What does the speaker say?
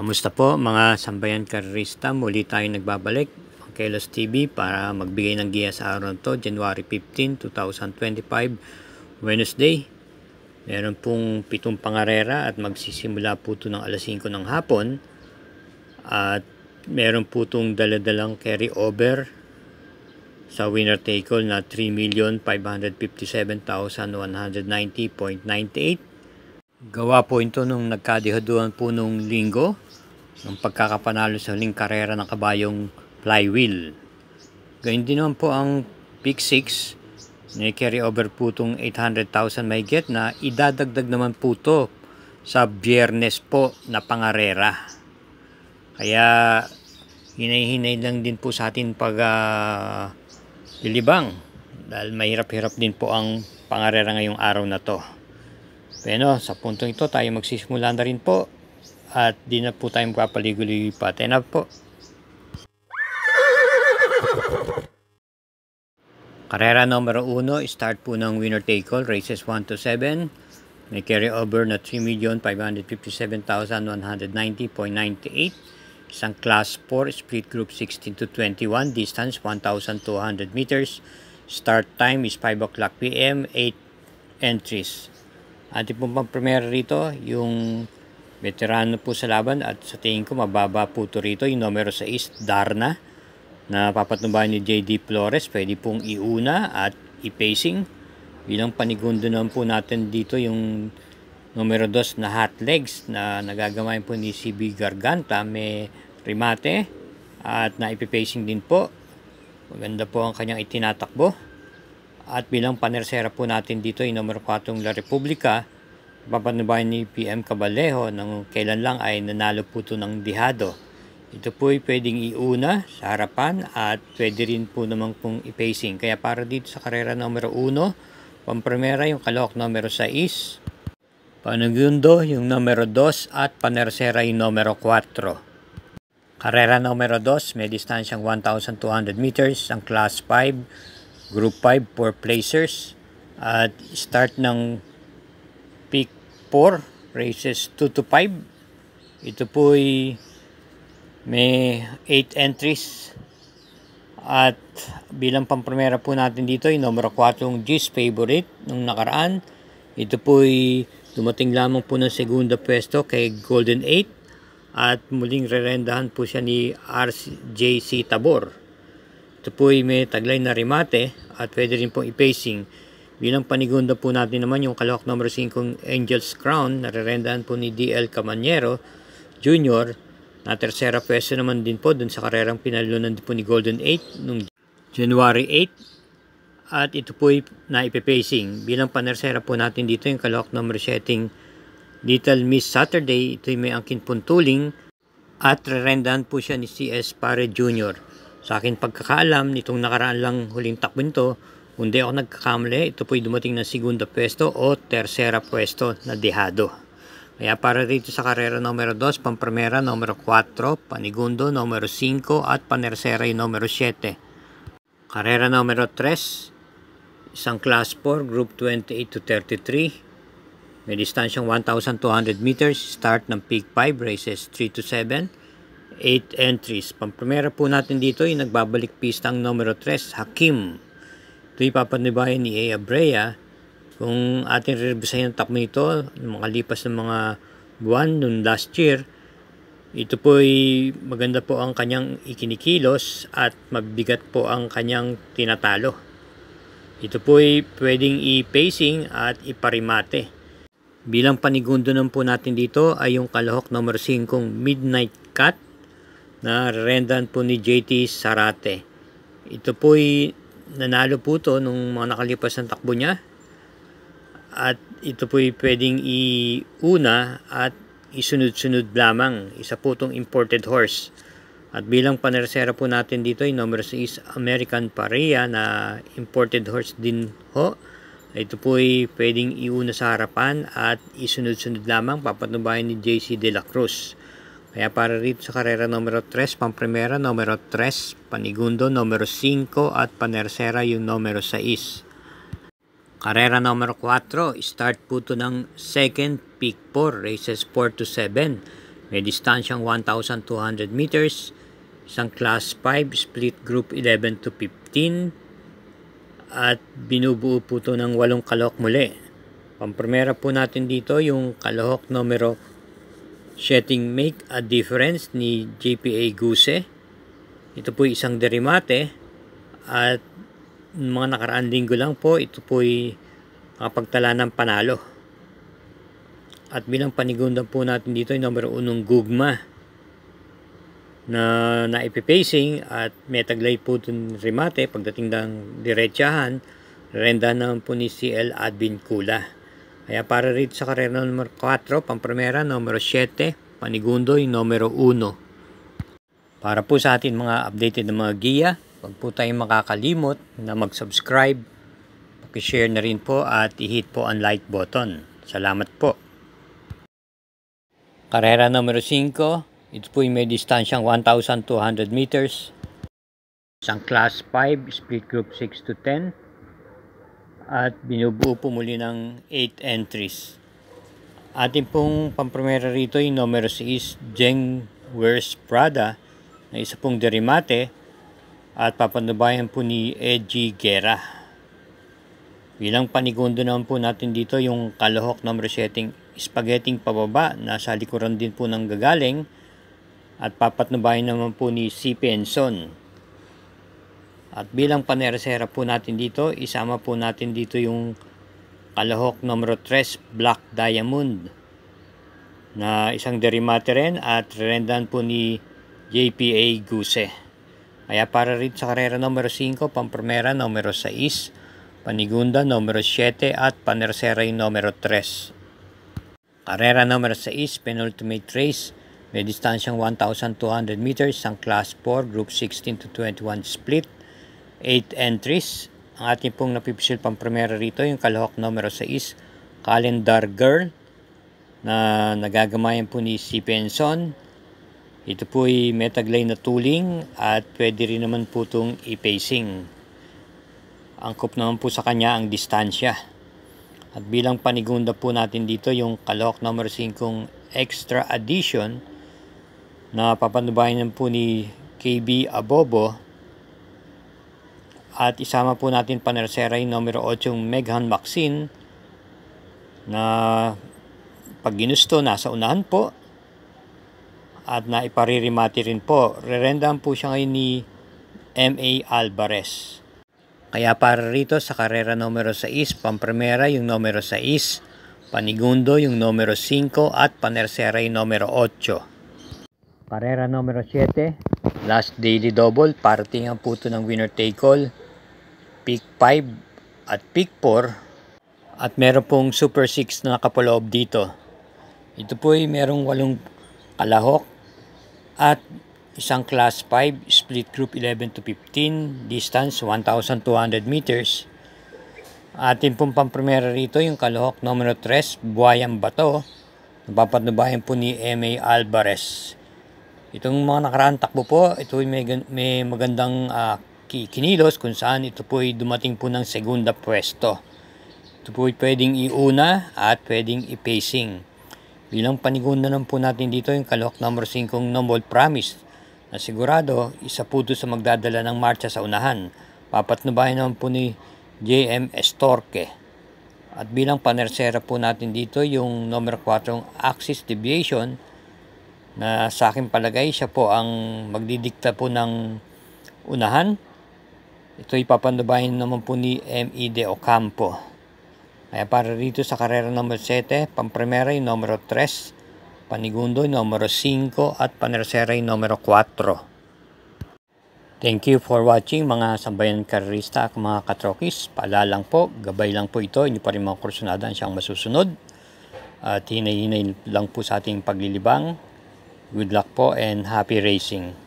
Kamusta po mga sambayan karerista? Muli tayo nagbabalik ang Kelos TV para magbigay ng giya sa araw to, January 15, 2025, Wednesday. Meron pong 7 pangarera at magsisimula po ito ng alas 5 ng hapon. At meron po itong daladalang carry over sa winner take all na 3,557,190.98. Gawa po ito nung nagkadihaduan po nung linggo ng pagkakapanalo sa huling karera ng kabayong flywheel. Gayun din naman po ang pick 6. May carry over po itong 800,000 may get na idadagdag naman po ito sa biyernes po na pangarera. Kaya hinay-hinay lang din po sa atin pag lilibang dahil mahirap-hirap din po ang pangarera ngayong araw na to. Pero sa puntong ito tayo magsisimula na rin po at di na po tayo magpapaligoy pa. Tayo na po. Karera numero 1, start po ng winner take all, races 1 to 7. May carry over na 3,557,190.98. Isang class 4, split group 16 to 21, distance 1,200 meters. Start time is 5 o'clock p.m., 8 entries. Ating pong pang-premiere rito, yung veterano po sa laban at sa tingin ko mababa po ito rito. Yung numero 6, Darna, na papatnubayan ni J.D. Flores. Pwede pong iuna at i-pacing. Bilang panigundo naman po natin dito yung numero 2 na Hot Legs na nagagamayin po ni CB Garganta. May remate at na-ipipacing din po. Maganda po ang kanyang itinatakbo. At bilang panersera po natin dito yung numero 4 La Republica, papatnubayan ni PM Cabalejo nang kailan lang ay nanalo po ito ng dihado. Ito po ay pwedeng iuna sa harapan at pwede rin po naman pong i-pacing. Kaya para dito sa karera numero 1, pampremera yung kalahok numero 6, panugundo yung numero 2 at panersera yung numero 4. Karera numero 2, may distansyang 1,200 meters, ang class 5, Group 5, 4 placers. At start ng pick 4, races 2 to 5. Ito po ay may 8 entries. At bilang pampremera po natin dito, yung numero 4 yung G's favorite nung nakaraan. Ito po ay dumating lamang po ng segunda pwesto kay Golden 8. At muling rerendahan po siya ni RJC Tabor. Ito po ay may taglay na remate at pwede rin pong i-pacing. Bilang panigunda po natin naman yung kalahok number 5 Angel's Crown na rerendahan po ni DL Camanero Jr. na tersera pwesto naman din po dun sa karerang pinalunan din po ni Golden 8 nung January 8. At ito po ay na-ipipacing. Bilang panersera po natin dito yung kalahok number 7 Little Miss Saturday. Ito ay may angkin puntuling at rerendahan po siya ni CS Pare Jr. Sa akin pagkakaalam, nitong nakaraan lang huling takbo nito, kung di ako nagkakamali, ito po'y dumating na segunda pwesto o tersera pwesto na dehado. Kaya para dito sa karera numero 2, pampremera numero 4, panigundo numero 5 at panersera yung numero 7. Karera numero 3, isang class 4, group 28 to 33. May distansyang 1,200 meters, start ng peak 5, races 3 to 7. 8 entries. Pampremera po natin dito yung nagbabalik pista ang numero 3, Hakim. Ito yung papanibayan ni A. Abrea. Kung ating revisahin ang takbo nito, makalipas ng mga buwan noong last year, ito po ay maganda po ang kanyang ikinikilos at mabigat po ang kanyang tinatalo. Ito po ay pwedeng i-pacing at iparimate. Bilang panigundo naman po natin dito ay yung kalahok numero 5, Midnight Cut, na rendan po ni JT Sarate. Ito po ay nanalo po ito nung mga nakalipas ng takbo niya. At ito po ay pwedeng iuna at isunod-sunod lamang. Isa po itong imported horse. At bilang panersera po natin dito, yung number 6 American Paria na imported horse din ho. Ito po ay pwedeng iuna sa harapan at isunod-sunod lamang, papatnubayan ni JC De La Cruz. Kaya para rito sa karera numero 3, pampremera numero 3, panigundo numero 5 at panersera yung numero 6. Karera numero 4, start po ito ng second peak 4, races 4 to 7. may distansyang 1,200 meters, isang class 5, split group 11 to 15, at binubuo po ito ng 8 kalahok muli. Pampremera po natin dito yung kalahok numero 7 Make a Difference ni JPA Guse. Ito po isang derimate at mga nakaraang linggo lang po ito po ay nakapagtala ng panalo. At bilang panigundan po natin dito yung numero 1 Gugma na naipipacing at may taglay po itong remate pagdating ng diretsahan, renda naman po ni CL Advin Kula. Kaya para rito sa karera numero 4, pampremera numero 7, panigundo yung numero 1. Para po sa atin mga updated na mga giya, huwag po tayong makakalimot na mag-subscribe, paki-share na rin po at i-hit po ang like button. Salamat po. Karera numero 5, ito po yung may distansyang 1,200 meters. Isang class 5, split group 6 to 10. At binubuo po muli ng 8 entries. Ating pong pampremera rito yung numero 6, Jeng Wears Prada, na isa pong derimate at papanubayan po ni Edgy Guerra. Bilang panigundo naman po natin dito yung kalahok numero 7, Spaghetti pababa, nasa likuran din po ng gagaling at papatnubayan naman po ni C. Penson. At bilang paneresera po natin dito, isama po natin dito yung kalahok numero 3, Black Diamond, na isang derimate rin at rendan po ni JPA Guse. Kaya para rin sa karera numero 5, pampremera numero 6, panigunda numero 7 at paneresera yung numero 3. Karera numero 6, penultimate race, may distansyang 1,200 meters, ang class 4, group 16 to 21 split, 8 entries. Ang ating pong napipisil pampremera rito, yung kalahok numero 6, Calendar Girl, na nagagamayan po ni C. Penson. Ito po ay may taglay na tuling at pwede rin naman po itong i-pacing. Angkop naman po sa kanya ang distansya. At bilang panigunda po natin dito yung kalahok numero 5 extra addition na papanubayan po ni KB Abobo. At isama po natin panersera yung numero 8 Meghan Maxine na pag ginusto nasa unahan po at naiparirimati rin po. Rerendahan po siya ngayon ni M.A. Alvarez. Kaya para rito sa karera numero 6, pampremera yung numero 6, panigundo yung numero 5 at panersera yung numero 8. Karera numero 7, last daily double, parating ang puto ng winner take all, pick 5 at pick 4. At meron pong super 6 na nakapaloob dito. Ito po ay merong 8 kalahok at isang class 5, split group 11 to 15, distance 1,200 meters. Atin pong pampremera rito yung kalahok numero 3, Buhayang Bato, napapatnubayan po ni M.A. Alvarez. Itong mga nakaraang takbo po, ito ay may magandang kinilos kung saan ito po ay dumating po ng segunda pwesto. Ito po ay pwedeng iuna at pwedeng i-pacing. Bilang panigunda naman po natin dito yung kalahok numero 5, Noble Promise, na sigurado isa po ito sa magdadala ng marcha sa unahan. Papatnubayan naman po ni J.M. Estorque. At bilang panersera po natin dito yung numero 4 Axis Deviation, na sa aking palagay siya po ang magdidikta po ng unahan. Ito ay papanubayan naman po ni M.E. De Ocampo. Kaya para rito sa karera numero 7, pampremera yung numero 3, panigundo yung numero 5 at panersera yung numero 4. Thank you for watching mga sambayan karerista at mga katrokis. Paalala lang po, gabay lang po ito, hindi pa rin mga kursunadaan siyang masusunod. At hinay-hinay lang po sa ating paglilibang. Good luck po and happy racing.